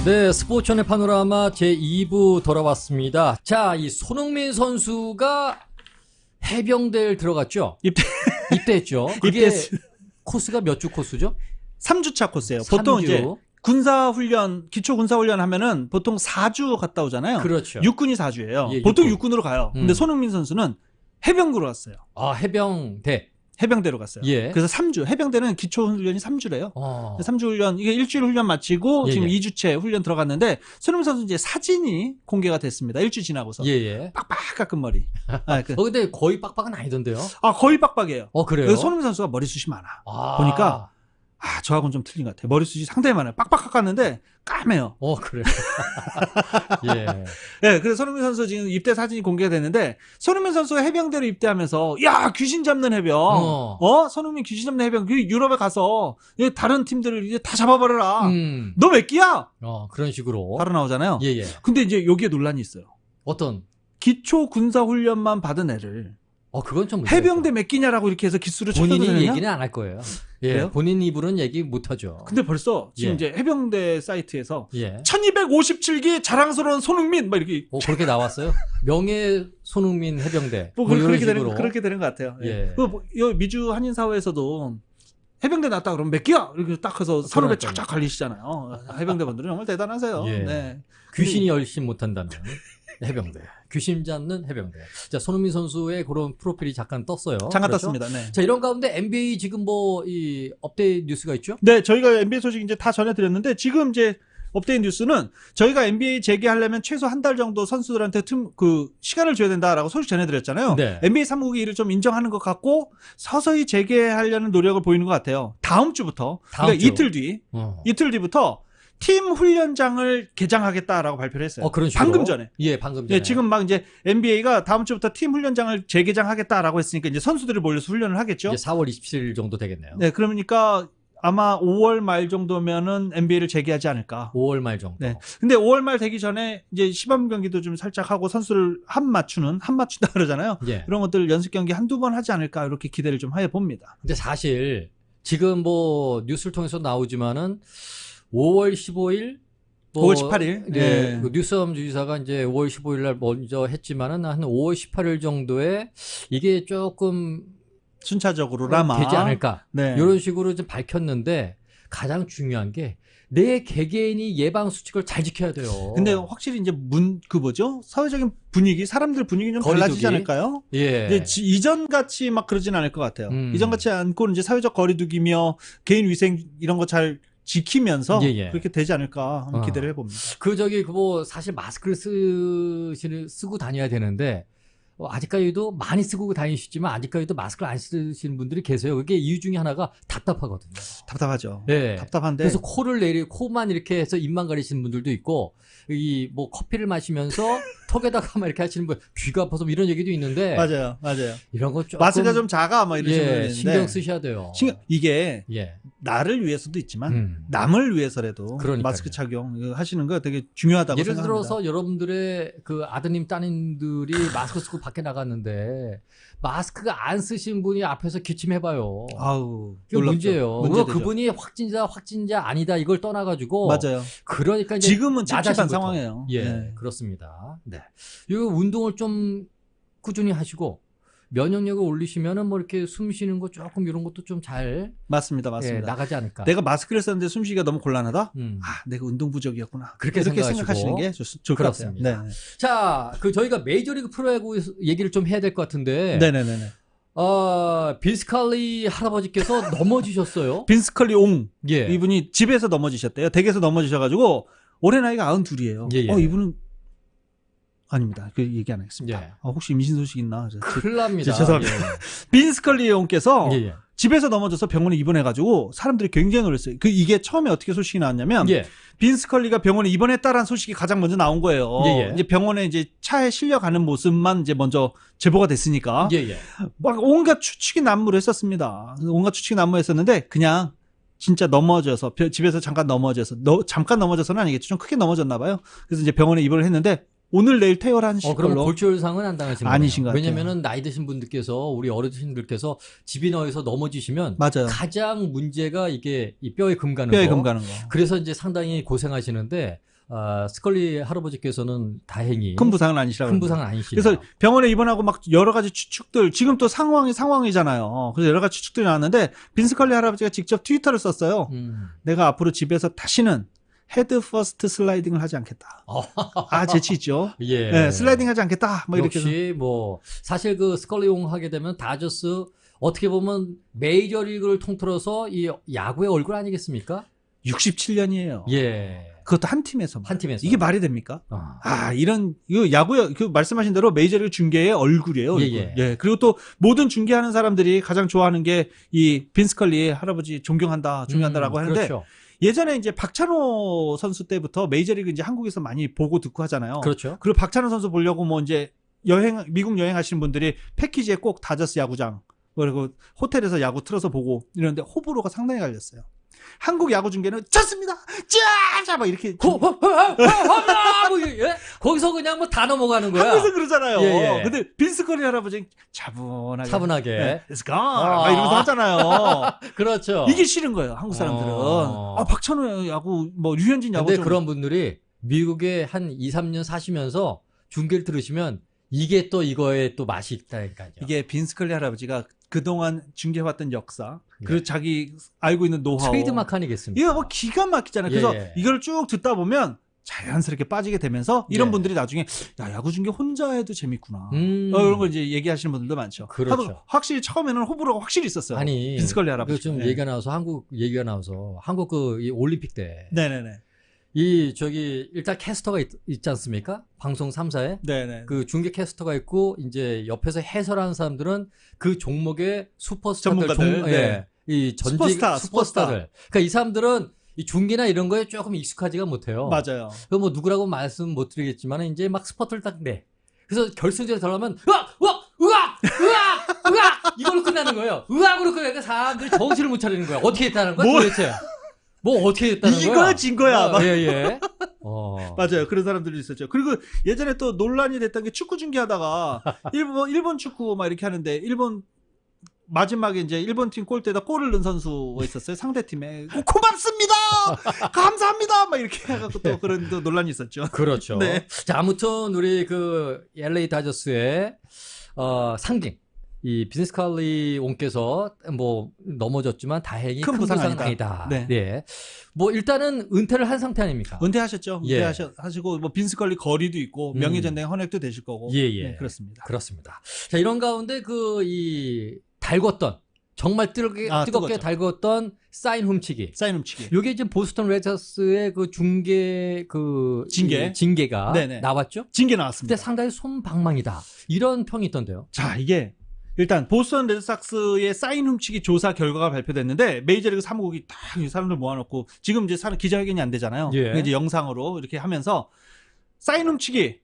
네, 스포츠원의 파노라마 제2부 돌아왔습니다. 자, 이 손흥민 선수가 해병대를 들어갔죠? 입대했죠? 그게 코스가 몇 주 코스죠? 3주차 코스예요. 3주. 보통 이제 군사훈련, 기초군사훈련 하면은 보통 4주 갔다 오잖아요. 그렇죠. 육군이 4주예요. 예, 보통 육군. 육군으로 가요. 근데 손흥민 선수는 해병구로 갔어요. 아, 해병대. 해병대로 갔어요. 예. 그래서 3주. 해병대는 기초훈련이 3주래요. 3주 훈련, 이게 일주일 훈련 마치고 예, 지금 예. 2주째 훈련 들어갔는데 손흥민 선수 이제 사진이 공개가 됐습니다. 일주 지나고서. 예. 빡빡 깎은 머리. 아, 근데 거의 빡빡은 아니던데요? 거의 빡빡이에요. 그래요? 손흥민 선수가 머리숱이 많아. 아. 보니까 저하고는 좀 틀린 것 같아요. 머리숱이 상당히 많아요. 빡빡 깎았는데 까매요. 그래요. 예. 네, 그래서 손흥민 선수 지금 입대 사진이 공개가 됐는데 손흥민 선수가 해병대로 입대하면서 야 귀신 잡는 해병, 손흥민 귀신 잡는 해병, 그 유럽에 가서 다른 팀들을 이제 다 잡아버려라. 너 몇 끼야? 그런 식으로. 바로 나오잖아요. 예. 근데 이제 여기에 논란이 있어요. 어떤? 기초 군사 훈련만 받은 애를 그건 좀 문제죠. 해병대 몇 끼냐라고 이렇게 해서 기수를 쳐도 본인이 되느냐? 얘기는 안 할 거예요. 예. 그래요? 본인 입으로는 얘기 못 하죠. 근데 벌써 지금 예. 이제 해병대 사이트에서 예. 1257기 자랑스러운 손흥민 막 이렇게 그렇게 나왔어요? 명예 손흥민 해병대. 그렇게 이런 식으로. 그렇게 되는 것 같아요. 예. 미주 한인 사회에서도 해병대 났다 그러면 몇 끼야? 이렇게 딱 해서 서로 쫙쫙 갈리시잖아요. 해병대분들은 정말 대단하세요. 예. 네. 귀신이 열심 못한다는 해병대. 귀신 잡는 해병대. 자, 손흥민 선수의 그런 프로필이 잠깐 떴어요. 잠깐 그렇죠? 떴습니다. 네. 자, 이런 가운데 NBA 지금 이 업데이트 뉴스가 있죠? 네, 저희가 NBA 소식 이제 다 전해드렸는데 지금 이제 업데이트 뉴스는 저희가 NBA 재개하려면 최소 한 달 정도 선수들한테 시간을 줘야 된다라고 소식 전해드렸잖아요. 네. NBA 사무국이 이를 좀 인정하는 것 같고 서서히 재개하려는 노력을 보이는 것 같아요. 다음 주부터. 그러니까 이틀 뒤부터 팀 훈련장을 개장하겠다라고 발표를 했어요. 그런 식으로. 방금 전에. 예, 방금 전에. 네, 지금 막 이제 NBA가 다음 주부터 팀 훈련장을 재개장하겠다라고 했으니까 이제 선수들을 몰려서 훈련을 하겠죠. 이제 4월 27일 정도 되겠네요. 네, 그러니까 아마 5월 말 정도면은 NBA를 재개하지 않을까. 5월 말 정도. 네. 근데 5월 말 되기 전에 이제 시범 경기도 좀 살짝 하고 선수를 맞춘다 그러잖아요. 예. 그런 것들 연습 경기 한두 번 하지 않을까 이렇게 기대를 좀 해 봅니다. 근데 사실 지금 뉴스를 통해서 나오지만은 5월 15일 5월 18일. 네. 그 뉴스홈 주지사가 이제 5월 15일 날 먼저 했지만은 한 5월 18일 정도에 이게 조금 순차적으로나마 되지 않을까. 네. 이런 식으로 좀 밝혔는데 가장 중요한 게 내 개개인이 예방 수칙을 잘 지켜야 돼요. 근데 확실히 이제 사회적인 분위기, 사람들 분위기 좀 거리두기. 달라지지 않을까요? 예. 이제 이전 같이 막 그러진 않을 것 같아요. 이전 같지 않고 이제 사회적 거리두기며 개인 위생 이런 거 잘 지키면서 그렇게 되지 않을까 한번 기대를 해봅니다. 사실 마스크를 쓰고 다녀야 되는데 아직까지도 많이 쓰고 다니시지만 아직까지도 마스크를 안 쓰시는 분들이 계세요. 그게 이유 중에 하나가 답답하거든요. 답답하죠. 네. 답답한데. 그래서 코만 이렇게 해서 입만 가리시는 분들도 있고, 커피를 마시면서 턱에다가 막 이렇게 하시는 분, 귀가 아파서 이런 얘기도 있는데. 맞아요. 이런 거 조금. 마스크가 좀 작아, 막 이런 식으로 되는데. 신경 쓰셔야 돼요. 이게. 나를 위해서도 있지만 남을 위해서라도 마스크 착용 하시는 거 되게 중요하다고 예를 생각합니다. 들어서 여러분들의 그 아드님 따님들이 마스크 쓰고 밖에 나갔는데 마스크가 안 쓰신 분이 앞에서 기침해봐요. 그게 문제예요. 그분이 확진자 아니다 이걸 떠나가지고 맞아요. 그러니까 이제 지금은 찝찝한 상황이에요. 네. 그렇습니다. 네. 이 운동을 좀 꾸준히 하시고. 면역력을 올리시면은 이렇게 숨 쉬는 거 조금 이런 것도 좀 잘 맞습니다. 나가지 않을까. 내가 마스크를 썼는데 숨쉬기가 너무 곤란하다. 내가 운동 부족이었구나. 그렇게 생각하시는 게 좋을 것 같아요. 네. 자, 저희가 메이저리그 프로야구 얘기를 좀 해야 될 것 같은데. 네네네. 빈스칼리 할아버지께서 넘어지셨어요. 빈스칼리 이분이 집에서 넘어지셨대요. 댁에서 넘어지셔가지고 올해 나이가 92예요. 이분은 아닙니다. 그 얘기 안 하겠습니다. 혹시 임신 소식 있나? 큰일 납니다. 죄송합니다. 빈스컬리 형께서 집에서 넘어져서 병원에 입원해가지고 사람들이 굉장히 놀랐어요. 이게 처음에 어떻게 소식이 나왔냐면 빈스컬리가 병원에 입원했다라는 소식이 가장 먼저 나온 거예요. 이제 병원에 이제 차에 실려가는 모습만 이제 먼저 제보가 됐으니까 막 온갖 추측이 난무했었습니다. 온갖 추측이 난무했었는데 그냥 진짜 넘어져서 집에서 잠깐 넘어져서는 아니겠죠. 좀 크게 넘어졌나 봐요. 그래서 이제 병원에 입원을 했는데 오늘 내일 퇴원하신 그럼 걸로. 골절상은 안 당하신 거예요? 아니신 것 같아요. 왜냐면은 나이 드신 분들께서 우리 어르신들께서 집이너에서 넘어지시면 맞아요. 가장 문제가 이게 이 뼈에 금 가는 거. 뼈에 금 가는 거. 그래서 이제 상당히 고생하시는데 스컬리 할아버지께서는 다행히 큰 부상은 아니시라고. 큰 부상은 아니시네요. 그래서 병원에 입원하고 막 여러 가지 추측들, 지금 또 상황이잖아요. 그래서 여러 가지 추측들이 나왔는데 빈 스컬리 할아버지가 직접 트위터를 썼어요. 내가 앞으로 집에서 다시는 헤드 퍼스트 슬라이딩을 하지 않겠다. 재치 있죠. 예. 네, 슬라이딩 하지 않겠다. 뭐 역시 이렇게. 뭐 사실 그 스컬리 용 하게 되면 다저스 어떻게 보면 메이저리그를 통틀어서 이 야구의 얼굴 아니겠습니까? 67년이에요. 예. 그것도 한 팀에서. 한 팀에서. 이게 말이 됩니까? 이거 야구의, 말씀하신 대로 메이저리그 중계의 얼굴이에요. 얼굴. 예. 그리고 또 모든 중계하는 사람들이 가장 좋아하는 게 이 빈 스컬리의 할아버지 존경한다라고 하는데. 그렇죠. 예전에 이제 박찬호 선수 때부터 메이저리그 이제 한국에서 많이 보고 듣고 하잖아요. 그렇죠. 그리고 박찬호 선수 보려고 뭐 이제 미국 여행하시는 분들이 패키지에 꼭 다저스 야구장, 그리고 호텔에서 야구 틀어서 보고 이러는데 호불호가 상당히 갈렸어요. 한국 야구 중계는 졌습니다. 짜자 막 이렇게 거기서 그냥 뭐 다 넘어가는 거야. 한국에서 그러잖아요. 예. 근데 빈 스컬리 할아버지 차분하게 네, Let's go 막 이러면서 하잖아요. 그렇죠. 이게 싫은 거예요. 한국 사람들은. 박찬호 야구 뭐 류현진 야구. 근데 그런 분들이 미국에 한 2, 3년 사시면서 중계를 들으시면 이게 또 이거에 또 맛이 있다니까요. 이게 빈 스컬리 할아버지가 그동안 중계해왔던 역사, 그리고 자기 알고 있는 노하우. 트레이드마크 아니겠습니까? 이거 뭐 기가 막히잖아요. 그래서 이걸 쭉 듣다 보면 자연스럽게 빠지게 되면서 이런 분들이 나중에 야구 중계 혼자 해도 재밌구나. 이런 걸 이제 얘기하시는 분들도 많죠. 그렇죠. 확실히 처음에는 호불호가 확실히 있었어요. 아니, 빈 스컬리 할아버지. 좀 얘기가 나와서 한국 이 올림픽 때. 네네네. 일단 캐스터가 있지 않습니까? 방송 3사에. 네네. 그 중계 캐스터가 있고, 이제 옆에서 해설하는 사람들은 그 종목의 슈퍼스타들. 전문가들. 이 슈퍼스타들. 그러니까 이 사람들은 이 중계나 이런 거에 조금 익숙하지가 못해요. 맞아요. 그 뭐 누구라고 말씀 못 드리겠지만, 이제 막 스포트를 딱 내. 그래서 결승전에 들어가면, 으악! 이걸로 끝나는 거예요. 으악으로 끝나니까 사람들이 정신을 못 차리는 거야. 어떻게 했다는 거야, 도대체? 뭐 어떻게 했다는 거야? 이거 진 거야. 예. 맞아요. 그런 사람들도 있었죠. 그리고 예전에 또 논란이 됐던 게 축구 중계하다가 일본 축구 막 이렇게 하는데 일본 마지막에 이제 일본 팀 골대에다 골을 넣은 선수가 있었어요. 상대 팀에 고맙습니다. 감사합니다. 막 이렇게 해갖고 또 그런 또 논란이 있었죠. 그렇죠. 네. 자, 아무튼 우리 그 LA 다저스의 상징. 이 빈 스컬리 옹께서 뭐 넘어졌지만 다행히 큰 부상은 아니다. 네. 뭐 일단은 은퇴를 한 상태 아닙니까? 은퇴하셨죠. 은퇴하시고 뭐 빈 스컬리 거리도 있고 명예전당 헌액도 되실 거고. 네, 그렇습니다. 자, 이런 가운데 정말 뜨겁게 달궜던 사인 훔치기. 이게 이제 보스턴 레드소스의 그 징계가 나왔죠? 징계 나왔습니다. 근데 상당히 솜방망이다. 이런 평이 있던데요. 자, 이게 일단 보스턴 레드삭스의 사인 훔치기 조사 결과가 발표됐는데 메이저리그 사무국이 딱 사람들 모아놓고 지금 이제 기자회견이 안 되잖아요. 이제 영상으로 이렇게 하면서 사인 훔치기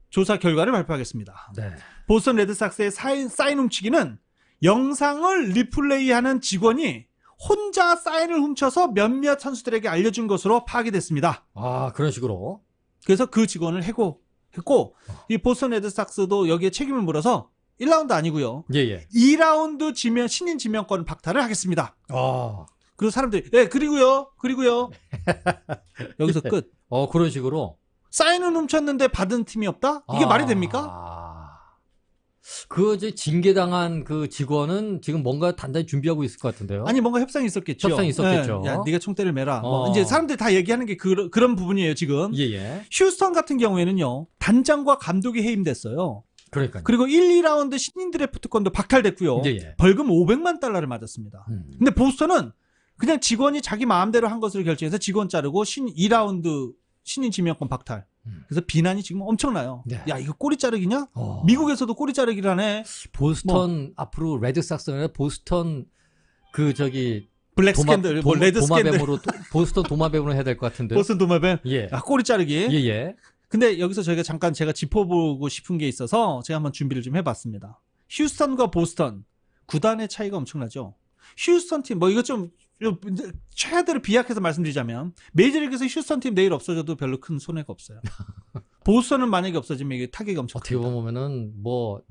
조사 결과를 발표하겠습니다. 네. 보스턴 레드삭스의 사인 훔치기는 영상을 리플레이하는 직원이 혼자 사인을 훔쳐서 몇몇 선수들에게 알려준 것으로 파악이 됐습니다. 그런 식으로. 그래서 그 직원을 해고했고 이 보스턴 레드삭스도 여기에 책임을 물어서 1라운드 아니고요. 2라운드 신인 지명권 박탈을 하겠습니다. 그리고 사람들이 그리고요. 여기서 끝. 그런 식으로. 사인은 훔쳤는데 받은 팀이 없다? 이게 말이 됩니까? 징계당한 그 직원은 지금 뭔가 단단히 준비하고 있을 것 같은데요. 아니, 뭔가 협상이 있었겠죠. 야, 네가 총대를 매라. 이제 사람들이 다 얘기하는 게 그런 부분이에요, 지금. 휴스턴 같은 경우에는요, 단장과 감독이 해임됐어요. 그러니까요. 그리고 1, 2라운드 신인 드래프트권도 박탈됐고요. 벌금 $500만 받았습니다. 근데 보스턴은 그냥 직원이 자기 마음대로 한 것으로 결정해서 직원 자르고 2라운드 신인 지명권 박탈. 그래서 비난이 지금 엄청나요. 야, 이거 꼬리 자르기냐? 미국에서도 꼬리 자르기를 하네. 보스턴 앞으로 레드삭스가 아니라 보스턴 블랙 스캔들, 레드 스캔들. 보스턴 도마뱀으로 해야 될 것 같은데. 보스턴 도마뱀? 꼬리 자르기. 근데 여기서 저희가 잠깐 제가 짚어보고 싶은 게 있어서 제가 한번 준비를 좀 해봤습니다. 휴스턴과 보스턴 구단의 차이가 엄청나죠. 휴스턴 팀 이거 좀 최하대로 비약해서 말씀드리자면 메이저리그에서 휴스턴 팀 내일 없어져도 별로 큰 손해가 없어요. 보스턴은 만약에 없어지면 이게 타격이 엄청 어떻게 보면은 또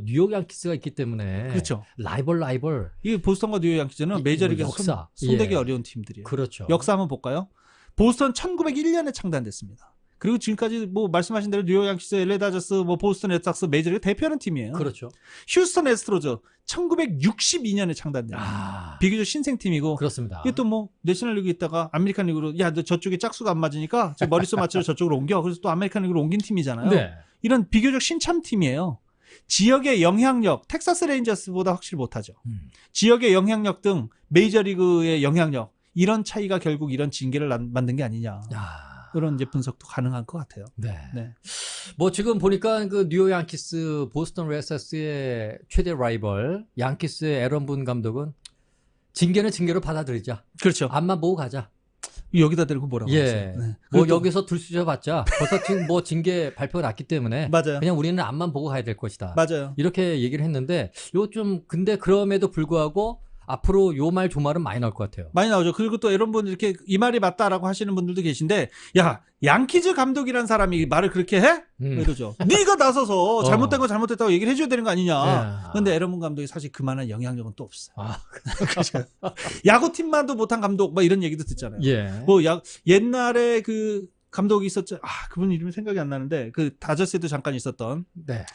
뉴욕 양키스가 있기 때문에 그렇죠. 라이벌 이 보스턴과 뉴욕 양키스는 메이저리그에서 손대기 어려운 팀들이에요. 그렇죠. 역사 한번 볼까요? 보스턴 1901년에 창단됐습니다. 그리고 지금까지 뭐 말씀하신 대로 뉴욕 양키스, LA 다저스, 뭐 보스턴 레드삭스 메이저리그 대표하는 팀이에요. 그렇죠. 휴스턴 애스트로즈 1962년에 창단됩니다. 비교적 신생팀이고. 그렇습니다. 이게 또 뭐 내셔널 리그 있다가 아메리칸 리그로 야, 너 저쪽에 짝수가 안 맞으니까 머릿속 맞춰서 저쪽으로 옮겨. 그래서 또 아메리칸 리그로 옮긴 팀이잖아요. 네. 이런 비교적 신참 팀이에요. 지역의 영향력, 텍사스 레인저스보다 확실히 못하죠. 지역의 영향력 등 메이저리그의 영향력, 이런 차이가 결국 이런 징계를 만든 게 아니냐. 그런 이제 분석도 가능할 것 같아요. 네. 네. 뭐 지금 보니까 그 뉴욕 양키스, 보스턴 레드삭스의 최대 라이벌 양키스의 에런 분 감독은 징계는 징계로 받아들이자. 그렇죠. 앞만 보고 가자. 여기다 대고 뭐라고 하세요? 예. 네. 뭐 여기서 들쑤셔봤자 벌써 지금 뭐 징계 발표가 났기 때문에 맞아요. 그냥 우리는 앞만 보고 가야 될 것이다. 맞아요. 이렇게 얘기를 했는데 요 좀 근데 그럼에도 불구하고 앞으로 요 말 저 말은 많이 나올 것 같아요. 많이 나오죠. 그리고 또 이런 분들 이렇게 이 말이 맞다라고 하시는 분들도 계신데, 야, 양키즈 감독이란 사람이 말을 그렇게 해? 이러죠. 네가 나서서 잘못된 거 잘못됐다고 얘기를 해줘야 되는 거 아니냐. 그런데 에런 감독이 사실 그만한 영향력은 또 없어요. 그렇죠. 야구팀만도 못한 감독, 막 이런 얘기도 듣잖아요. 예. 뭐 옛날에 그 감독이 있었죠. 그분 이름이 생각이 안 나는데 그 다저스에도 잠깐 있었던. 네.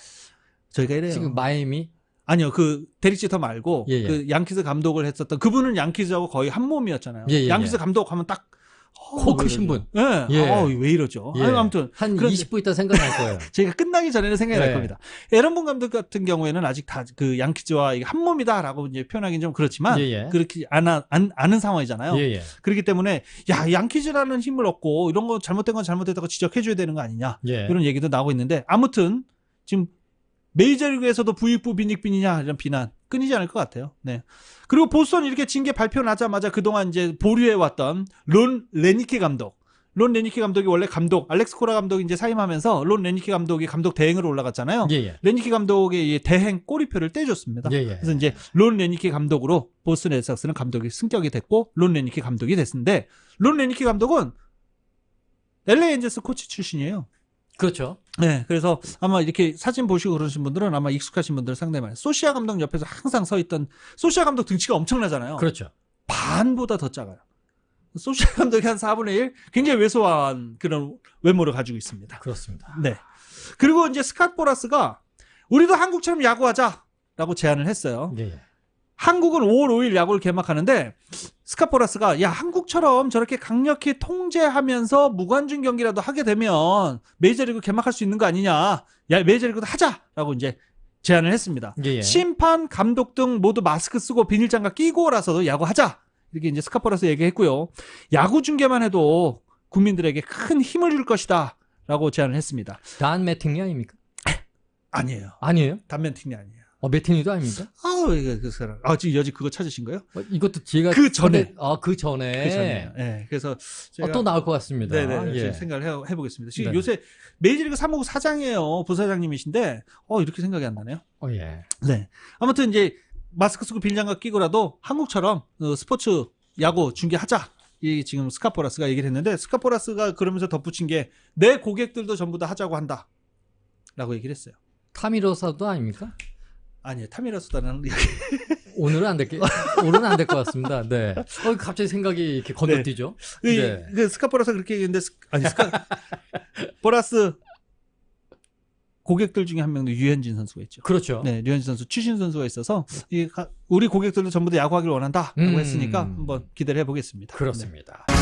저희가 이래요. 지금 마이애미? 아니요, 그 데릭 지터 말고 그 양키즈 감독을 했었던 그분은 양키즈하고 거의 한 몸이었잖아요. 양키즈 감독하면 딱 코 크신 분. 네. 왜 이러죠? 아무튼 한 20분 있다 생각날 거예요. 저희가 끝나기 전에는 생각이 날 겁니다. 에런 본 감독 같은 경우에는 아직 다 그 양키즈와 이게 한 몸이다라고 이제 표현하기는 좀 그렇지만 그렇게 아는 상황이잖아요. 그렇기 때문에 야, 양키즈라는 힘을 얻고 이런 거 잘못된 건 잘못됐다고 지적해줘야 되는 거 아니냐 이런 얘기도 나오고 있는데 아무튼 지금. 메이저리그에서도 부익부 빈익빈이냐 이런 비난 끊이지 않을 것 같아요. 네. 그리고 보스턴 이렇게 징계 발표 나자마자 그동안 이제 보류해왔던 론 레니키 감독. 론 레니키 감독이 원래 감독, 알렉스 코라 감독이 이제 사임하면서 론 레니키 감독이 감독 대행으로 올라갔잖아요. 레니키 감독의 대행 꼬리표를 떼줬습니다. 그래서 이제 론 레니키 감독으로 보스턴 레드삭스는 감독이 승격이 됐고 론 레니키 감독이 됐는데 론 레니키 감독은 LA 엔젤스 코치 출신이에요. 그렇죠. 네, 그래서 아마 이렇게 사진 보시고 그러신 분들은 아마 익숙하신 분들 상당히 많아요. 소시아 감독 옆에서 항상 서 있던 소시아 감독 등치가 엄청나잖아요. 그렇죠. 반보다 더 작아요. 소시아 감독이 한 4분의 1 굉장히 왜소한 그런 외모를 가지고 있습니다. 그렇습니다. 네. 그리고 이제 스캇 보라스가 우리도 한국처럼 야구하자라고 제안을 했어요. 한국은 5월 5일 야구를 개막하는데 스캇 보라스가 야, 한국처럼 저렇게 강력히 통제하면서 무관중 경기라도 하게 되면 메이저리그 개막할 수 있는 거 아니냐. 야, 메이저리그도 하자라고 이제 제안을 했습니다. 심판, 감독 등 모두 마스크 쓰고 비닐장갑 끼고라서도 야구하자. 이렇게 이제 스캇 보라스 얘기했고요. 야구 중계만 해도 국민들에게 큰 힘을 줄 것이다라고 제안을 했습니다. 단 매팅리 아닙니까? 아니에요. 아니에요? 단 매팅리 아니에요. 매팅리도 아닙니까? 그 사람. 지금 여지 그거 찾으신 거예요? 이것도 제가 그 전에. 그 전에. 네. 그래서 제가 또 나올 것 같습니다. 네네. 생각을 해보겠습니다. 지금 요새 메이저리그 사무국 사장이에요. 부사장님이신데, 이렇게 생각이 안 나네요. 네. 아무튼 이제 마스크 쓰고 비닐장갑 끼고라도 한국처럼 스포츠 야구 중계하자. 이 지금 스캇 보라스가 얘기를 했는데 스캇 보라스가 그러면서 덧붙인 게 내 고객들도 전부 다 하자고 한다. 라고 얘기를 했어요. 타미로사도 아닙니까? 아니요, 타미라수다는 오늘은 안 될 것 같습니다. 네. 갑자기 생각이 이렇게 건너뛰죠. 그 스캇 보라스 그렇게 얘기했는데 스캇 보라스 고객들 중에 한 명도 유현진 선수가 있죠. 그렇죠. 네, 유현진 선수 추신 선수가 있어서 우리 고객들도 전부 다 야구하기를 원한다라고 했으니까 한번 기대를 해보겠습니다. 그렇습니다. 네.